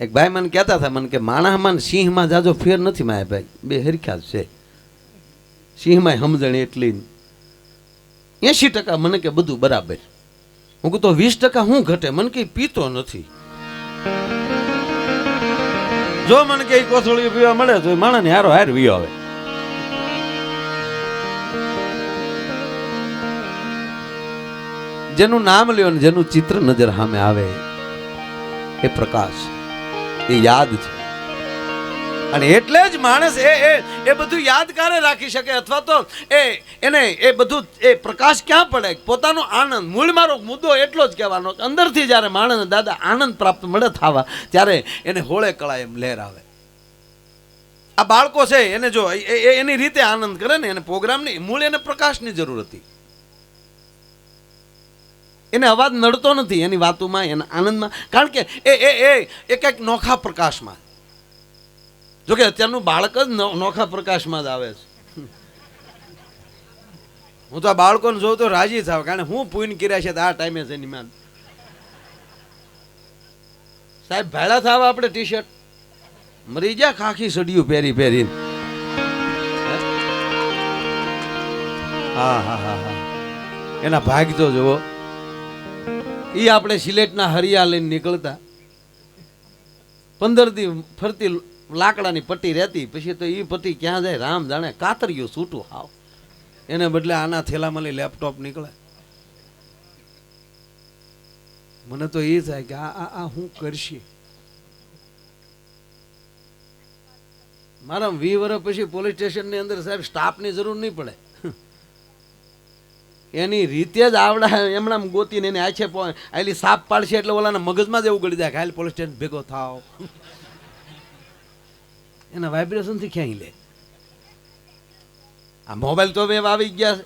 એક ભાઈ મને કહેતા હતા મને કે માણસમાં સિંહમાં જાજો ફેર નથી માયા ભાઈ, બે હરખ્યા જ છે. સિંહમાં સમજણ એટલી 80% મને કે બધું બરાબર. હું કહું તો 20% શું ઘટે? મને કે પીતો નથી. જો મને કે કોથળીઓ પીવા મળે તો માણસને હારો હાર વિયો આવે. જેનું નામ લ્યો ને જેનું ચિત્ર નજર સામે આવે એ પ્રકાશ, એ યાદ છે. અને એટલે જ માણસ એ બધું યાદ ક્યારે રાખી શકે? અથવા તો એને એ બધું એ પ્રકાશ ક્યાં પડે? પોતાનો આનંદ. મૂળ મારો મુદ્દો એટલો જ કહેવાનો, અંદરથી જ્યારે માણસને દાદા આનંદ પ્રાપ્ત મળે થવા, ત્યારે એને હોળે કળા એમ લહેર આવે. આ બાળકો છે એને જો એની રીતે આનંદ કરે ને, એને પ્રોગ્રામની મૂળ એને પ્રકાશની જરૂર હતી. એને અવાજ નડતો નથી એની વાતોમાં, એના આનંદમાં, કારણ કે એ કંઈક નોખા પ્રકાશમાં. જોકે અત્યારનું બાળક જ નોખા પ્રકાશમાં જ આવે છે. હું તો આ બાળકોને જોઉં તો રાજી થાવ, કારણ હું પૂન કર્યા છે આ ટાઈમે છે એની માં. સાહેબ ભાડા થાવ આપણે ટી શર્ટ મરી ગયા ખાખી સડિયું પહેરી પહેરીને. હા હા હા હા, એના ભાગ તો જુઓ. એ આપણે સિલેટના હરિયા લઈને નીકળતા, 15 દી ફરતી લાકડાની પટ્ટી રહેતી, પછી તો એ પટ્ટી ક્યાં જાય રામ જાણે. કાતર્યું છૂટું હાવ, એને બદલે આના થેલામાં લઈ લેપટોપ નીકળે. મને તો એ થાય કે આ હું કરશે. મારા 20 વર્ષ પછી પોલીસ સ્ટેશનની અંદર સાહેબ સ્ટાફની જરૂર નહીં પડે. એની રીતે જ આવડા એમણા ગોતીને એને આછે આલી સાપ પાડશે એટલે ઓલાના મગજમાં જ એવું ગળી જાય કે હાલ પોલીસ સ્ટેશન ભેગો થાવ. એના વાઇબ્રેશનથી ક્યાંય લે. આ મોબાઈલ તો હવે આવી ગયા છે.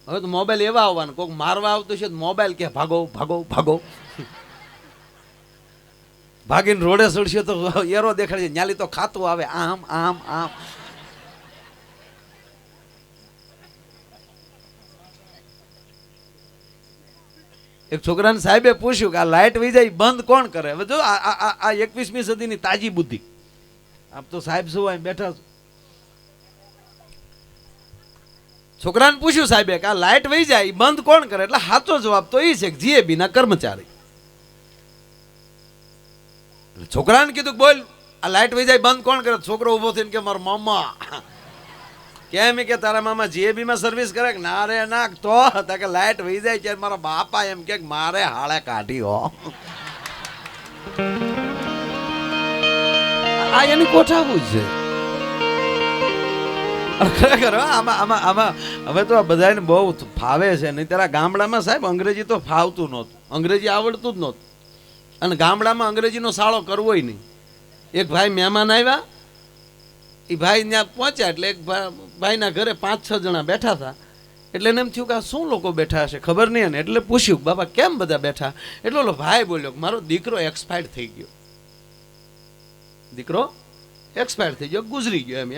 હવે તો મોબાઈલ એવા આવવાના, કોઈક મારવા આવતો છે મોબાઈલ કે ભાગો ભાગો ભાગો. ભાગીને રોડે ચડશે તો એરો દેખાડશે, ન્યાલી તો ખાતું આવે આમ આમ આમ. એક છોકરાને સાહેબે પૂછ્યું કે આ લાઇટ વહી જાય બંધ કોણ કરે? હવે જો આ 21મી સદીની તાજી બુદ્ધિ. આપ તો સાહેબ શું અહીં બેઠા છો. છોકરાને પૂછ્યું સાહેબે કે આ લાઇટ વહી જાય બંધ કોણ કરે? એટલે સાચો જવાબ તો એ છે કે જીએબી ના કર્મચારી. છોકરાને કીધું બોલ આ લાઇટ વહી જાય બંધ કોણ કરે? છોકરો ઉભો થઈને કે મારા મામા. કેમ કે તારા મામા જીએબી માં સર્વિસ કરે? ના રે ના. તો કે લાઇટ વહી જાય ત્યારે મારા બાપા એમ કે મારે હાળે કાઢી હો. આ એની કોઠાવું છે ખરેખર. આમાં હવે તો બધાને બહુ ફાવે છે. નહીં તારા ગામડામાં સાહેબ અંગ્રેજી તો ફાવતું નહોતું, અંગ્રેજી આવડતું જ નહોતું. અને ગામડામાં અંગ્રેજીનો સાળો કરવોય નહીં. એક ભાઈ મહેમાન આવ્યા, એ ભાઈ ત્યાં પહોંચ્યા એટલે એક ભાઈના ઘરે 5-6 જણા બેઠા હતા. એટલે એને એમ થયું કે આ શું લોકો બેઠા હશે, ખબર નહીં. ને એટલે પૂછ્યું બાબા કેમ બધા બેઠા? એટલે ઓલો ભાઈ બોલ્યો કે મારો દીકરો એક્સપાયર થઈ ગયો. દીકરો એક્સપાયર થઈ ગયો, ગુજરી ગયો. એમ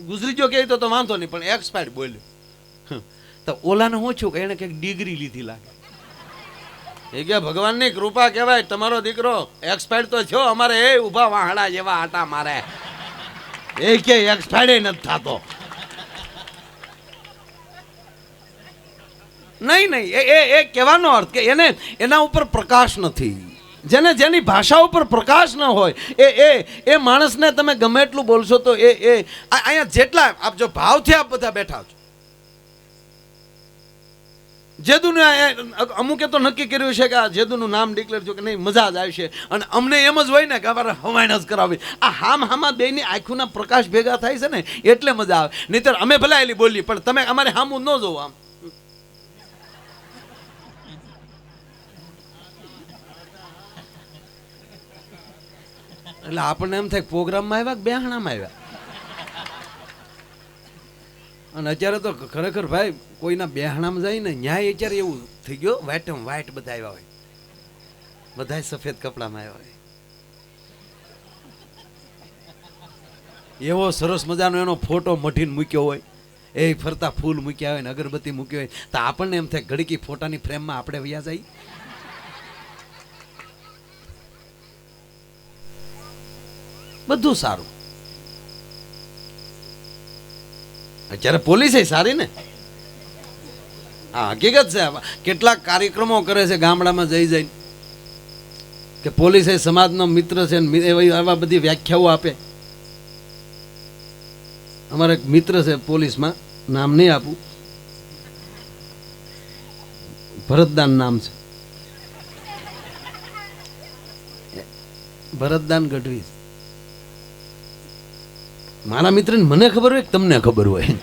ગુજરી ગયો કે તો વાંધો નહીં, પણ એક્સપાયર બોલ્યો. તો ઓલાને શું થયું કે એને કંઈક ડિગ્રી લીધી લાગે. એ કે ભગવાનની કૃપા કહેવાય, તમારો દીકરો એક્સપાયર તો થયો, અમારે એ ઊભા વાહડા જેવા આટા મારે. એ કે એક્સપાયર નથી થતો. નહીં એ કહેવાનો અર્થ કે એને એના ઉપર પ્રકાશ નથી. જેની ભાષા ઉપર પ્રકાશ ન હોય એ માણસને તમે ગમે એટલું બોલશો તો અહીંયા જેટલા આપ જો ભાવથી આપ બધા બેઠા છો, જેદુને અમુકે તો નક્કી કર્યું છે કે આ જેદુનું નામ ડિક્લેર છો કે નહીં મજા જ આવશે. અને અમને એમ જ હોય ને કે અમારે હવાઈન જ કરાવી. આ હામાં બેની આંખોના પ્રકાશ ભેગા થાય છે ને એટલે મજા આવે. નહીતર અમે ભલે એલી બોલીએ પણ તમે અમારે હામું ન જોવો. આમ એટલે આપણને એમ થાય પ્રોગ્રામમાં આવ્યા કે બેહાણામાં આવ્યા. અને અત્યારે તો ખરેખર ભાઈ કોઈના બેહાણામાં જાય ને ન્યાય અત્યારે એવું થઈ ગયો, વ્હાઈટ બધા આવ્યા હોય, બધા સફેદ કપડામાં આવ્યા હોય. એવો સરસ મજાનો એનો ફોટો મઢીને મૂક્યો હોય, એ ફરતા ફૂલ મૂક્યા હોય ને અગરબત્તી મૂકી હોય, તો આપણને એમ થાય ઘડીકી ફોટાની ફ્રેમમાં આપણે વયા જાય. બધું સારું. અત્યારે પોલીસ સારી ને, હા હકીકત છે. કેટલાક કાર્યક્રમો કરે છે ગામડામાં જઈ જઈને કે પોલીસ એ સમાજનો મિત્ર છે, એવા બધી વ્યાખ્યાઓ આપે. અમારા એક મિત્ર છે પોલીસમાં, નામ નહીં આપું, ભરતદાન નામ છે, ભરતદાન ગઢવી. મારા મિત્રને મને ખબર હોય, તમને ખબર હોય.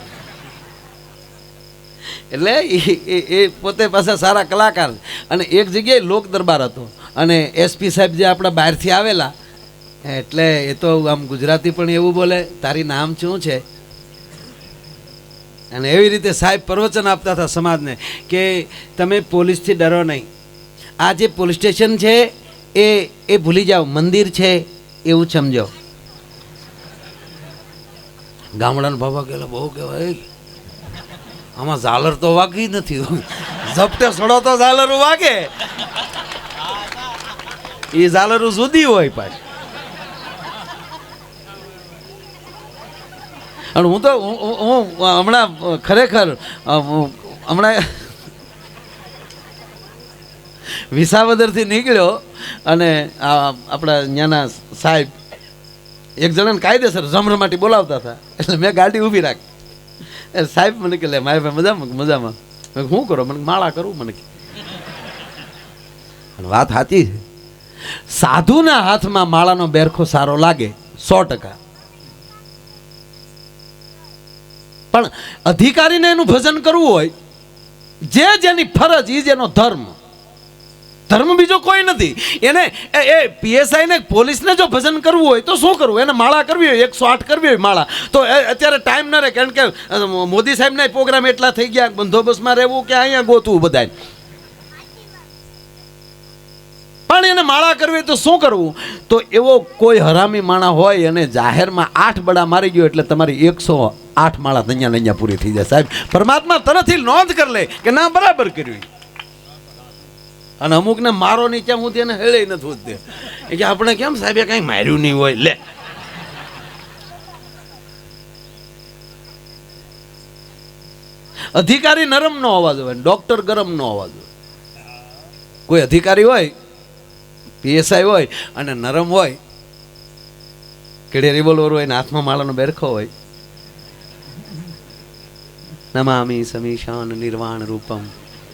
એટલે એ પોતે પાછા સારા કલાકાર. અને એક જગ્યાએ લોક દરબાર હતો અને એસપી સાહેબ જે આપણા બહારથી આવેલા, એટલે એ તો આમ ગુજરાતી પણ એવું બોલે, તારી નામ શું છે? અને એવી રીતે સાહેબ પ્રવચન આપતા હતા સમાજને કે તમે પોલીસથી ડરો નહીં. આ જે પોલીસ સ્ટેશન છે એ ભૂલી જાઓ, મંદિર છે એવું સમજો. ગામડાના બાબા કહેલા બહુ કહેવાય, આમાં ઝાલર તો વાગી નથી, ઝપટે સડો તો ઝાલરું વાગે. એ ઝાલરું જુદી હોય પાછી. અને હું તો હું હમણાં ખરેખર હમણાં વિસાવદરથી નીકળ્યો અને આપણા ત્યાંના સાહેબ એક જણાને કાયદેસર રમરમાટી બોલાવતા હતા, એટલે મેં ગાડી ઊભી રાખી. સાહેબ મને કે લે મારે ભાઈ મજામાં મજામાં. મેં શું કરો? મને માળા કરું. મને વાત સાચી છે, સાધુના હાથમાં માળાનો બેરખો સારો લાગે 100%. પણ અધિકારીને એનું ભજન કરવું હોય, જે જેની ફરજ એ જેનો ધર્મ, ધર્મ બીજો કોઈ નથી. એને એ પીએસઆઈ ને પોલીસને જો ભજન કરવું હોય તો શું કરવું? એને માળા કરવી હોય, 108 કરવી હોય માળા, તો અત્યારે ટાઈમ ન રહે. કારણ કે મોદી સાહેબના પ્રોગ્રામ એટલા થઈ ગયા, બંદોબસ્તમાં રહેવું કે અહીંયા ગોતવું બધાય. પણ એને માળા કરવી હોય તો શું કરવું? તો એવો કોઈ હરામી માણા હોય અને જાહેરમાં 8 બડા મારી ગયો એટલે તમારી 108 માળા અહીંયા પૂરી થઈ જાય. સાહેબ પરમાત્મા તરફથી નોંધ કરી લે કે ના બરાબર કર્યું. અને અમુકને મારો નીચે હું તેને હેળે નથી હોતી કે આપણે કેમ સાહેબે કઈ માર્યું નહીં હોય. લે અધિકારી નરમ નો હોવા જોઈએ, ડોક્ટર ગરમ નો હોવા જોઈએ. કોઈ અધિકારી હોય, પીએસઆઈ હોય અને નરમ હોય, કેડે રિવોલ્વર હોય ને હાથમાં માળાનો બેરખો હોય, નમામિ સમીશાન નિર્વાણ રૂપમ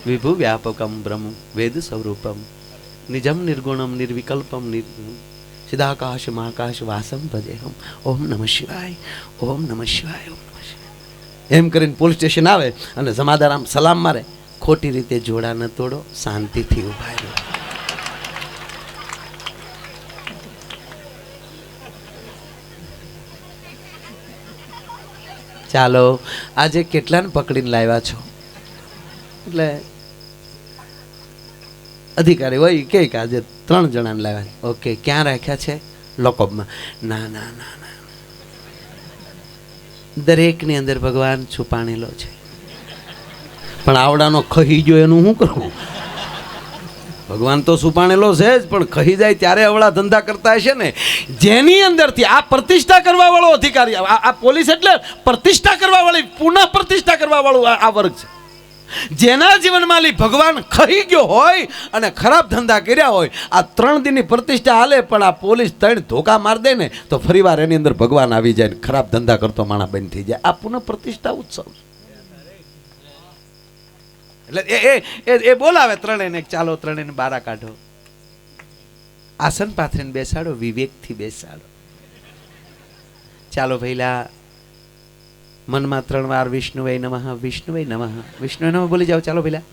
વિભુ વ્યાપકમ બ્રહ્મ વેદ સ્વરૂપમ નિજમ નિર્ગુણમ નિર્વિકલ્પમ સિદ્ધાકાશ મહાકાશ વાસમ ભજેહમ ઓમ નમઃ શિવાય, ઓમ નમઃ શિવાય, ઓમ નમઃ શિવાય. એમ કરીને પોલીસ સ્ટેશન આવે અને જમાદાર આમ સલામ મારે, ખોટી રીતે જોડા ન તોડો, શાંતિથી ઉભા રહો. ચાલો આજે કેટલાને પકડીને લાવ્યા છો? એટલે અધિકારી હોય કે આજે 3 જણાને લાવ્યા. ઓકે, ક્યાં રાખ્યા છે? લોકઅપમાં. ના ના ના ના, દરેકની અંદર ભગવાન છુપાણેલો છે. પણ આવડાનો ખહી ગયો એનું શું કરવું? ભગવાન તો છુપાણેલો છે જ, પણ ખહી જાય ત્યારે અવળા ધંધા કરતા હશે ને. જેની અંદરથી આ પ્રતિષ્ઠા કરવા વાળો અધિકારી, આ પોલીસ એટલે પ્રતિષ્ઠા કરવા વાળી, પુનઃ પ્રતિષ્ઠા કરવા વાળું આ વર્ગ છે. જેના જીવનમાં ભગવાન ખહી ગયો હોય અને ખરાબ ધંધા કર્યા હોય, આ 3 દિનની પ્રતિષ્ઠા હાલે, પણ આ પોલીસ 3 ધોકા માર દે ને તો ફરીવાર એની અંદર ભગવાન આવી જાય ને ખરાબ ધંધા કરતો માણસ બંધ થઈ જાય. આ પુનઃ પ્રતિષ્ઠા ઉત્સવ. એટલે એ બોલાવે 3 ને, ચાલો 3 ને બારા કાઢો, આસન પાથરીને બેસાડો, વિવેકથી બેસાડો. ચાલો ભઈલા મનમાં 3 વાર વિષ્ણુવે નમઃ, વિષ્ણુવે નમઃ, વિષ્ણુવે નમઃ બોલી જાઓ. ચાલો ભઈલા,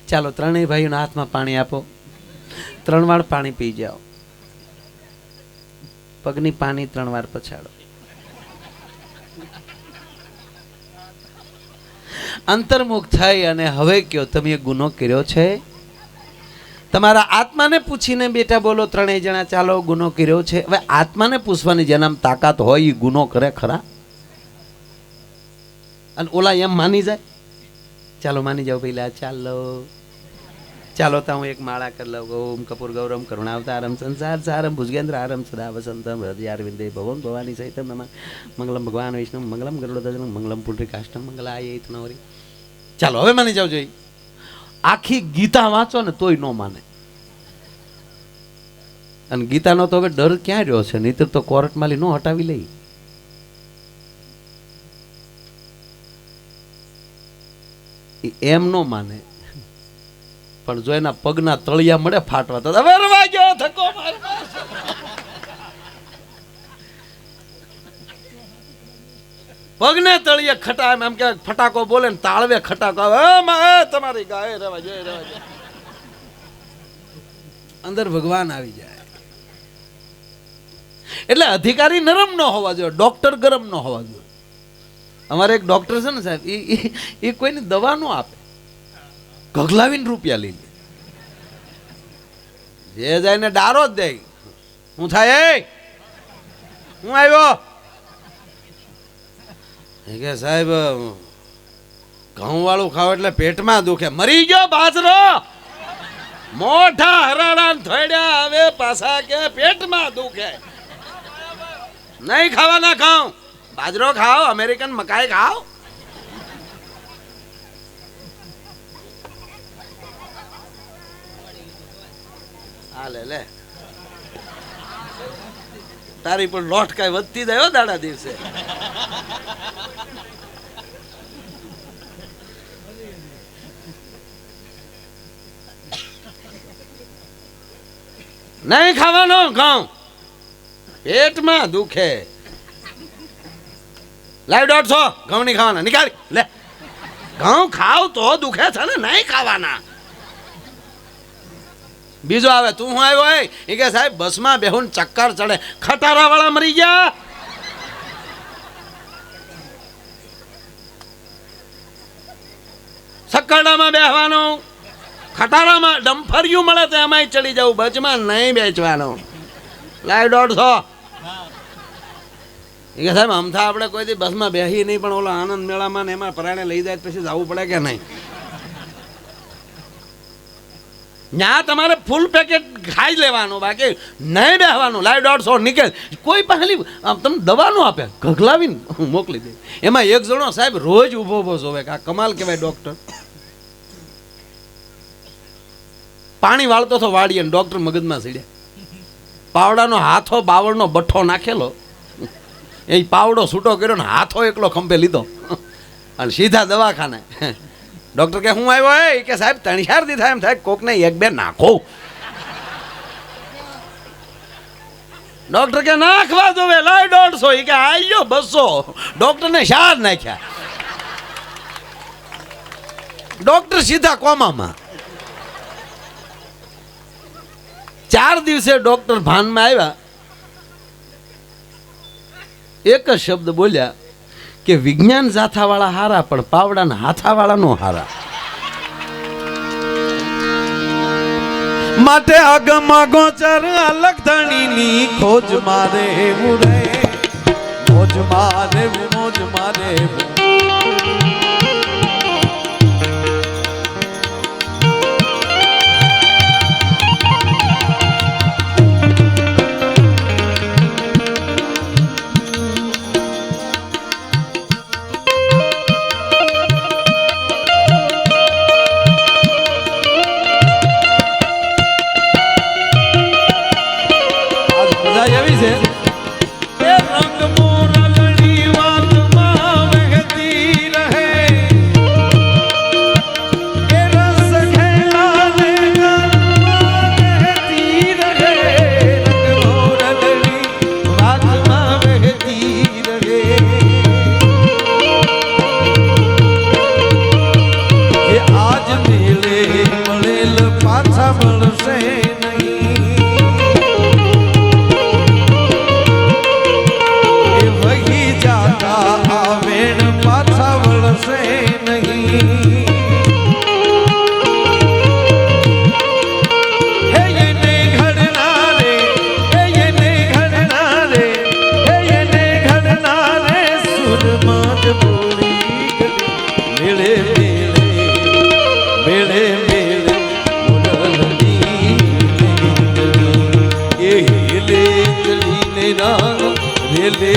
ચાલો 3 ભાઈઓના હાથમાં પાણી આપો, 3 વાર પાણી પી જાઓ. પગની પાણી 3 વાર પછાડો. અંતર્મુખ થઈ અને હવે કયો તમે ગુનો કર્યો છે? તમારા આત્માને પૂછીને બેટા બોલો 3 જણા, ચાલો ગુનો કર્યો છે. હવે આત્માને પૂછવાની જેનામ તાકાત હોય એ ગુનો કરે ખરા? અને ઓલા એમ માની જાય? ચાલો માની જાઓ પેલા, ચાલો ચાલો તા હું એક માળા કરી લઉં. ઓમ કપૂર ગૌરમ કરુણાવતારમ સંસાર સારમ ભુજગેન્દ્ર આરમ સદા વસંતમ હૃદયારવિંદે ભવમ ભવાની સહિતમ નમઃ મંગલમ ભગવાન વિષ્ણુ મંગલમ ગરુડધ્વજમ મંગલમ પુંડરીકાષ્ટમ મંગલાય તનોરી. ચાલો હવે માની જાવ જોઈએ. આખી ગીતા વાંચો ને તોય ન માને. અને ગીતાનો તો હવે ડર ક્યાં રહ્યો છે? નહીતર તો કોર્ટમાં નો હટાવી લઈ. એમ નો માને, પણ જો એના પગના તળિયા મળે ફાટવા તો હવે રવા ગયો થકો માર. પગને તળિયે ખટા એમ કે ફટાકો બોલે ને તાળવે ખટાકો આવે, તમારી ગાય રવા જોઈએ રવા જોઈએ. અંદર ભગવાન આવી જાય. એટલે અધિકારી નરમ ન હોવા જોઈએ, ડોક્ટર ગરમ ન હોવા જોઈએ. અમારે એક ડોક્ટર છે ને સાહેબ, એ કોઈની દવા નો આપે, ગગલાવીને રૂપિયા લઈ લે. જે જાય ને ડારો જ દે. હું થાય હું આવ્યો કે સાહેબ ઘઉં વાળું ખાવ એટલે પેટમાં દુખે. મરી ગયો બાજરો, મોઢા હરાડા થોડ્યા, હવે પાછા કે પેટમાં દુખે. નહીં ખાવાના ખાવ, બાજરો ખાઓ, અમેરિકન મકાઈ ખાઓ. આ લે તારી પણ લોટ કઈ વધતી જાય દાડા દિવસે. નહીં ખાવાનો ઘઉં, પેટમાં દુખે. લાવ 150 ઘઉં નહીં ખાવાના, નીકાળ લે. ઘઉં ખાવ તો દુખે છે ને, નહીં ખાવાના. બીજો આવે, તું હું આવ્યો હોય એ કે સાહેબ બસમાં બેહુન ચક્કર ચડે. ખટારા વાળા મરી ગયા. સક્કરડામાં બેહવાનું, ખટારામાં ડમ્ફરિયું મળે તો એમાંય ચડી જવું, બચમાં નહીં બેચવાનું. લાવ 150. એ કે સાહેબ અમથા આપણે કોઈ દી બસમાં બેસી નહીં, પણ ઓલો આનંદ મેળામાં ને એમાં પરાણે લઈ જાય પછી જવું પડે કે નહીં? ત્યાં તમારે ફૂલ પેકેટ ખાઈ લેવાનું, બાકી નહીં બેસવાનું. લાવ 150 નીકળ. કોઈ પહેલી તમને દવા નો આપે, ગગલાવીને મોકલી દે. એમાં એક જણો સાહેબ રોજ ઊભો ઊભો જોવે કે આ કમાલ કહેવાય ડોક્ટર. પાણી વાળતો તો વાળીએ, ડોક્ટર મગજમાં સીડ્યા. પાવડાનો હાથો બાવળનો બઠ્ઠો નાખેલો, એ પાવડો છૂટો કર્યો ને હાથો એકલો ખંભે લીધો અને સીધા દવાખાને. ડોક્ટર કે હું આવ્યો હે કે સાહેબ 3-4 દી થાય એમ થાય, કોકને 1-2 નાખો. ડોક્ટર કે નાખવા દોવે, લાય 150. એ કે આયો 200. ડોક્ટરને 4 નાખ્યા. ડોક્ટર સીધા કોમામાં. 4 દિવસે ડોક્ટર ભાનમાં આવ્યા. એક જ શબ્દ બોલ્યા કે વિજ્ઞાન જાથાવાળા હારા, પણ પાવડાના હાથાવાળા નો હારા. માટે આગમ ગોચર અલગ ધણીની ખોજ મારે એવું રે, મોજ મારે મોજ મારે. એ રંગ મોરલની વાતમાં વહેતી રહે.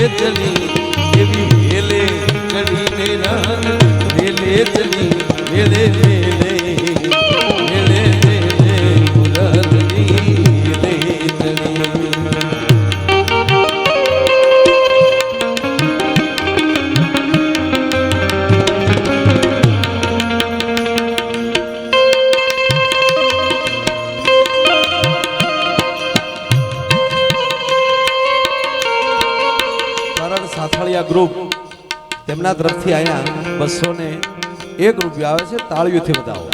ચલી એવી વેલે ચડીને રાન વેલે ચલી વેલે વેલે વેલે વેલે મુરલી વેલે ચલી સાથળિયા ગ્રુપ તેમના તરફથી અહીંયા 201 રૂપિયા આવે છે. તાળીઓથી વધાવો.